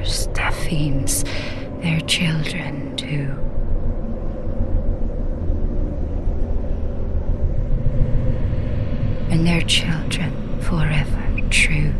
others, their fiends, their children too. And their children forever true.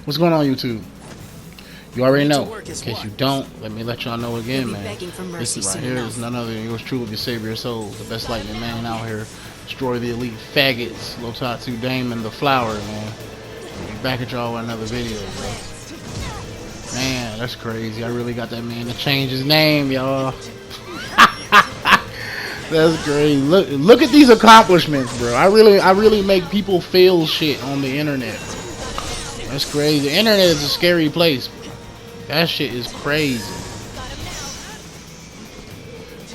What's going on, YouTube? You already know. In case you don't, let me let y'all know again, man. This is right here is none other than yours truly, the savior of souls, the best lightning man out here. Destroy the elite faggots, Lotatu Damon, the flower, man. We'll be back at y'all with another video, bro. Man, that's crazy. I really got that man to change his name, y'all. That's crazy. Look at these accomplishments, bro. I really make people feel shit on the internet. That's crazy. The internet is a scary place. That shit is crazy.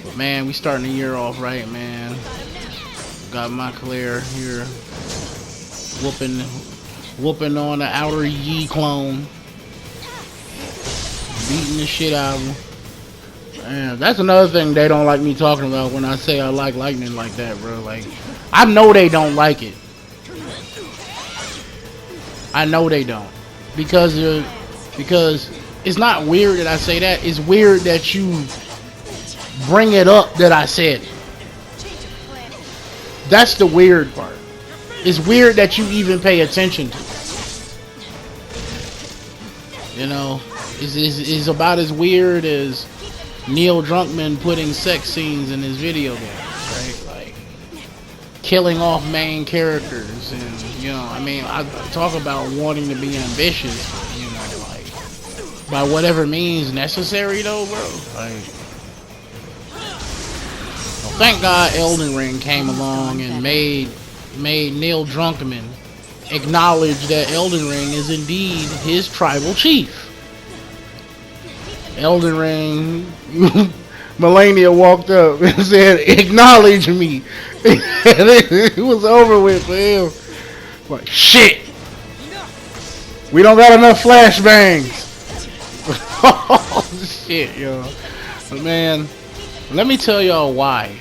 But man, we starting the year off right, man. Got my Claire here whooping on the outer Yi clone. Beating the shit out of him. Man, that's another thing they don't like me talking about when I say I like lightning like that, bro. Like, I know they don't like it. I know they don't, because it's not weird that I say that. It's weird that you bring it up that I said it. That's the weird part. It's weird that you even pay attention to it. You know, it's about as weird as Neil Druckmann putting sex scenes in his video games, right? Like killing off main characters, and you know, I mean, I talk about wanting to be ambitious, but, you know, like by whatever means necessary, though, bro. Like, well, thank God Elden Ring came along and made Neil Druckmann acknowledge that Elden Ring is indeed his tribal chief. Elden Ring, Melania walked up and said, "Acknowledge me." It was over with for him. Like, shit, we don't got enough flashbangs. Oh shit, yo. But man, let me tell y'all why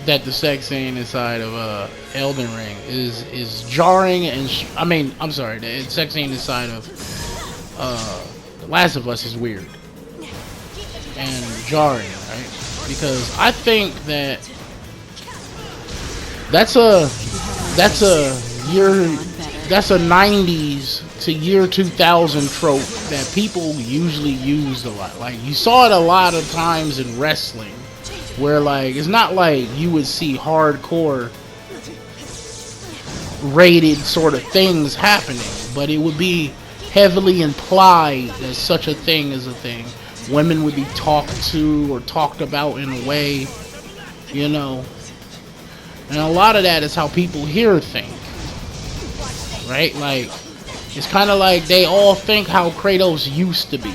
that the sex scene inside of Elden Ring is jarring, and I'm sorry, the sex scene inside of The Last of Us is weird and jarring, right? Because I think that that's a 90s to year 2000 trope that people usually use a lot. Like, you saw it a lot of times in wrestling, where like it's not like you would see hardcore rated sort of things happening, but it would be heavily implied that such a thing is a thing. Women would be talked to or talked about in a way, you know. And a lot of that is how people here think, right? Like, it's kind of like they all think how Kratos used to be.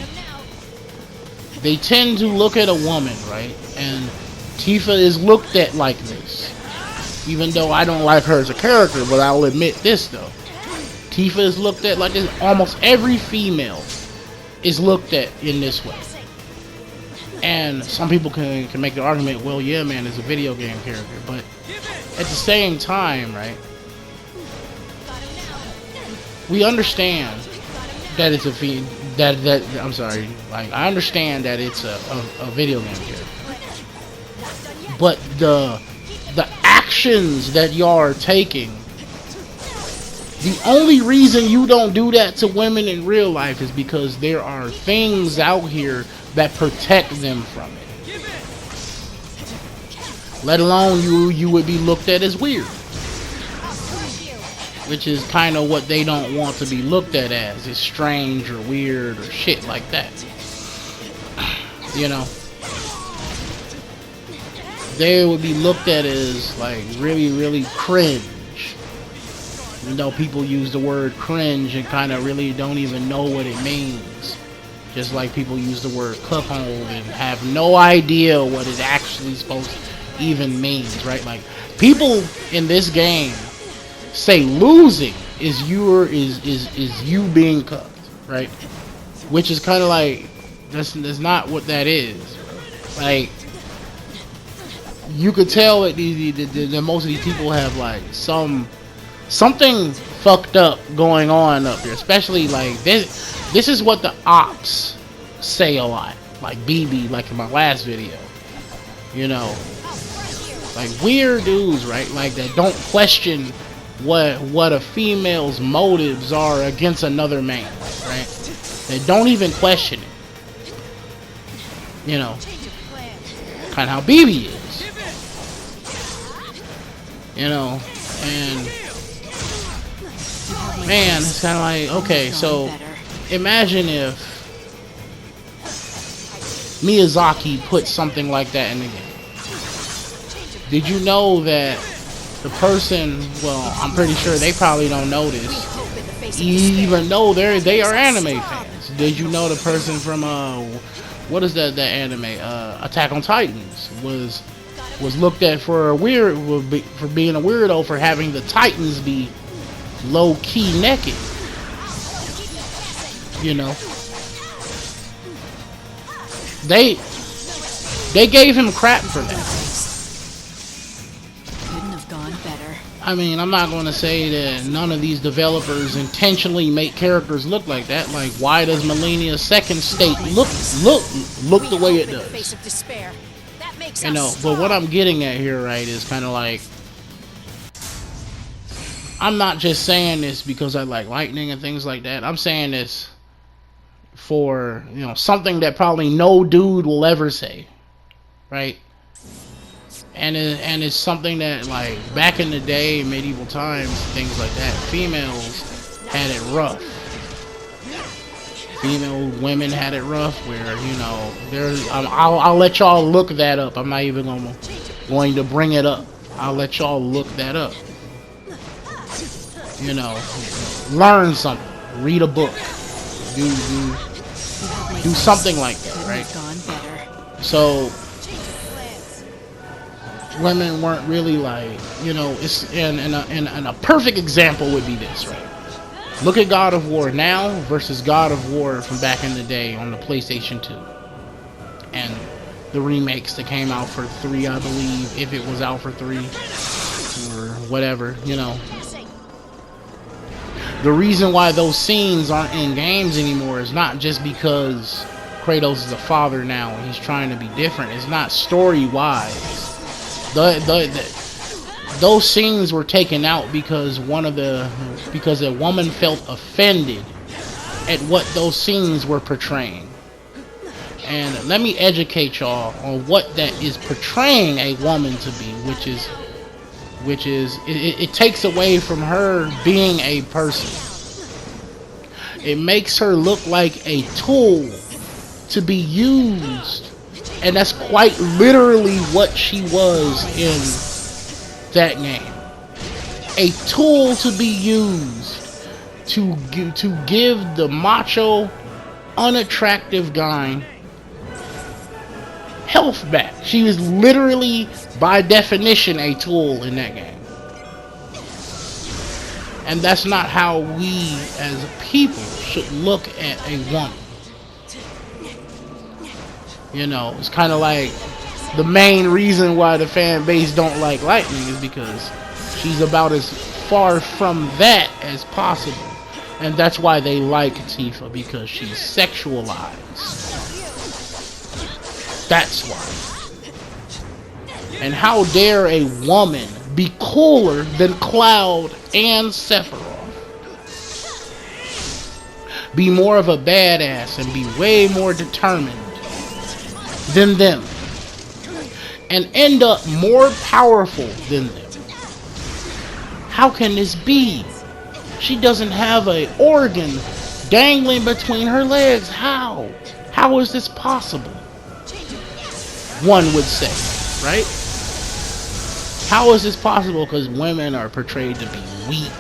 They tend to look at a woman, right? And Tifa is looked at like this. Even though I don't like her as a character, but I'll admit this though. Tifa is looked at like this. Almost every female is looked at in this way. And some people can make the argument, well, yeah, man, it's a video game character. But at the same time, right, we understand that it's I understand that it's a video game character. But the actions that y'all are taking, the only reason you don't do that to women in real life is because there are things out here that protect them from it. Let alone you would be looked at as weird. Which is kind of what they don't want to be looked at as. It's strange or weird or shit like that. You know? They would be looked at as like really, really cringe. Even though people use the word cringe and kind of really don't even know what it means. Just like people use the word cuckold and have no idea what it actually supposed to even means, right? Like, people in this game say losing is you being cucked, right? Which is kind of like, that's not what that is. Like, you could tell that the most of these people have like something fucked up going on up here, especially like this is what the ops say a lot, like BB, like in my last video, you know, like weird dudes, right, like that don't question what a female's motives are against another man, right? They don't even question it, you know, kind of how BB is, you know. And man, it's kind of like, okay, so imagine if Miyazaki put something like that in the game. Did you know that the person, well, I'm pretty sure they probably don't know this, even though they are anime fans. Did you know the person from what is that anime, Attack on Titans, was looked at for a weird, for being a weirdo, for having the Titans be low-key naked, you know. They gave him crap for that. Couldn't have gone better. I mean, I'm not going to say that none of these developers intentionally make characters look like that. Like, why does Millennia's second state look the way it does? You know, but what I'm getting at here, right, is kind of like, I'm not just saying this because I like lightning and things like that. I'm saying this for, you know, something that probably no dude will ever say, right? And it's something that, like, back in the day, medieval times, things like that, females had it rough. Female women had it rough, where, you know, I'll let y'all look that up. I'm not even going to bring it up. I'll let y'all look that up. You know, learn something, read a book, do something like that, right? So women weren't really like, you know, it's and a perfect example would be this, right? Look at God of War now versus God of War from back in the day on the PlayStation 2, and the remakes that came out for 3, I believe, if it was out for 3 or whatever, you know. The reason why those scenes aren't in games anymore is not just because Kratos is a father now and he's trying to be different. It's not story-wise. Those scenes were taken out because a woman felt offended at what those scenes were portraying. And let me educate y'all on what that is portraying a woman to be, which is it takes away from her being a person. It makes her look like a tool to be used, and that's quite literally what she was in that game. A tool to be used to give the macho, unattractive guy health back. She was literally, by definition, a tool in that game. And that's not how we as people should look at a woman. You know, it's kind of like the main reason why the fan base don't like Lightning is because she's about as far from that as possible. And that's why they like Tifa, because she's sexualized. That's why. And how dare a woman be cooler than Cloud and Sephiroth? Be more of a badass and be way more determined than them. and end up more powerful than them. How can this be? She doesn't have an organ dangling between her legs. How? How is this possible? One would say, right? How is this possible? Because women are portrayed to be weak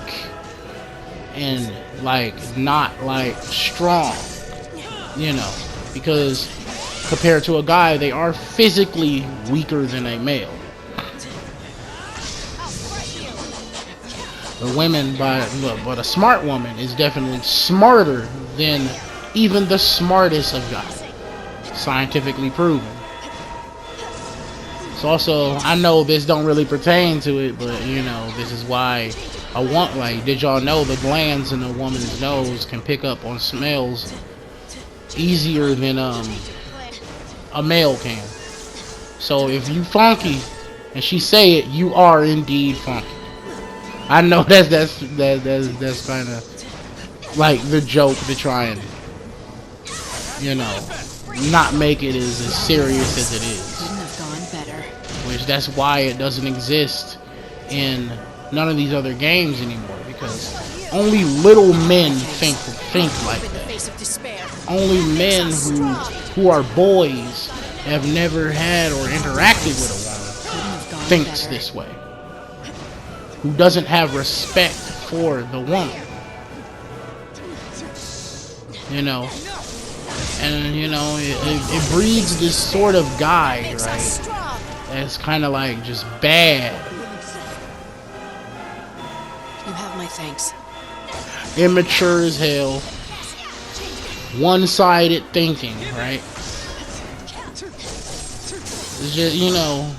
and like not like strong, you know, because compared to a guy, they are physically weaker than a male. The women, but a smart woman is definitely smarter than even the smartest of guys. Scientifically proven. It's also, I know this don't really pertain to it, but you know, this is why I want, like, did y'all know the glands in a woman's nose can pick up on smells easier than a male can. So if you funky and she say it, you are indeed funky. I know that's kind of like the joke to try and, you know, not make it as serious as it is. Couldn't have gone better. Which that's why it doesn't exist in none of these other games anymore, because only little men think like that. Only men who are boys, have never had or interacted with a woman, thinks this way. Who doesn't have respect for the woman. You know, and you know, it breeds this sort of guy, right? That's kind of like just bad. You have my thanks. Immature as hell. One-sided thinking, right? It's just, you know.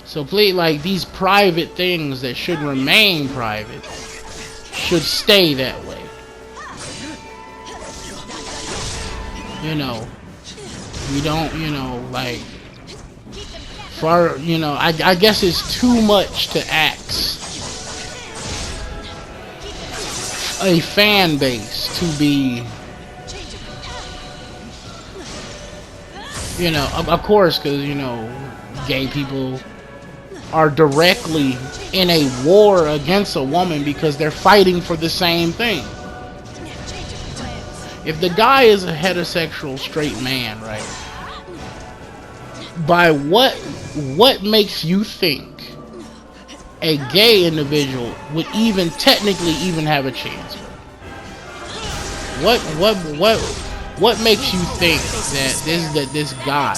So please, like, these private things that should remain private should stay that way. You know, we don't, you know, like, for, you know, I guess it's too much to ask a fan base to be, you know, of course, because, you know, gay people are directly in a war against a woman because they're fighting for the same thing. If the guy is a heterosexual straight man, right, by what makes you think a gay individual would even technically even have a chance? What makes you think that this guy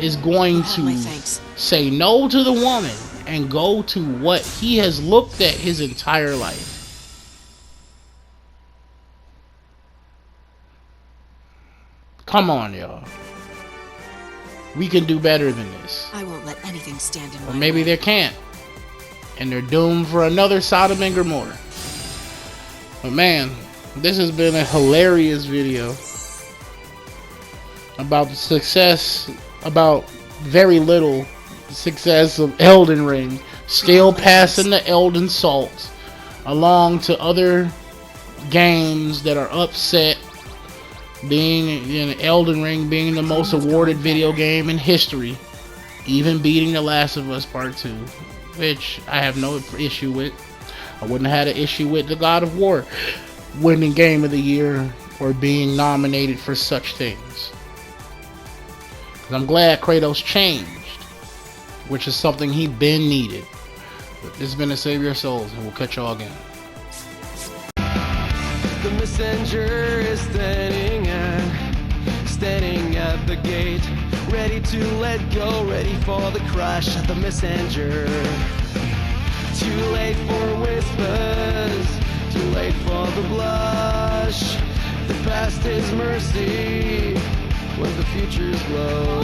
is going to say no to the woman and go to what he has looked at his entire life? Come on, y'all. We can do better than this. I won't let anything stand in my way. Or maybe they can't. And they're doomed for another Sodom and Gomorrah. But man, this has been a hilarious video about the success, about very little success of Elden Ring. Still passing the Elden Salt along to other games that are upset, being, you know, Elden Ring being the most awarded video game in history, even beating The Last of Us Part 2, which I have no issue with. I wouldn't have had an issue with the God of War winning Game of the Year or being nominated for such things. I'm glad Kratos changed, which is something he been needed. But this has been a Save Your Souls, and we'll catch y'all again. The messenger is standing at the gate, ready to let go, ready for the crush of the messenger. Too late for whispers, too late for the blush. The past is mercy when the future's glow.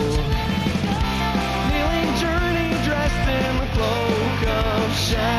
Kneeling journey dressed in the cloak of shadow.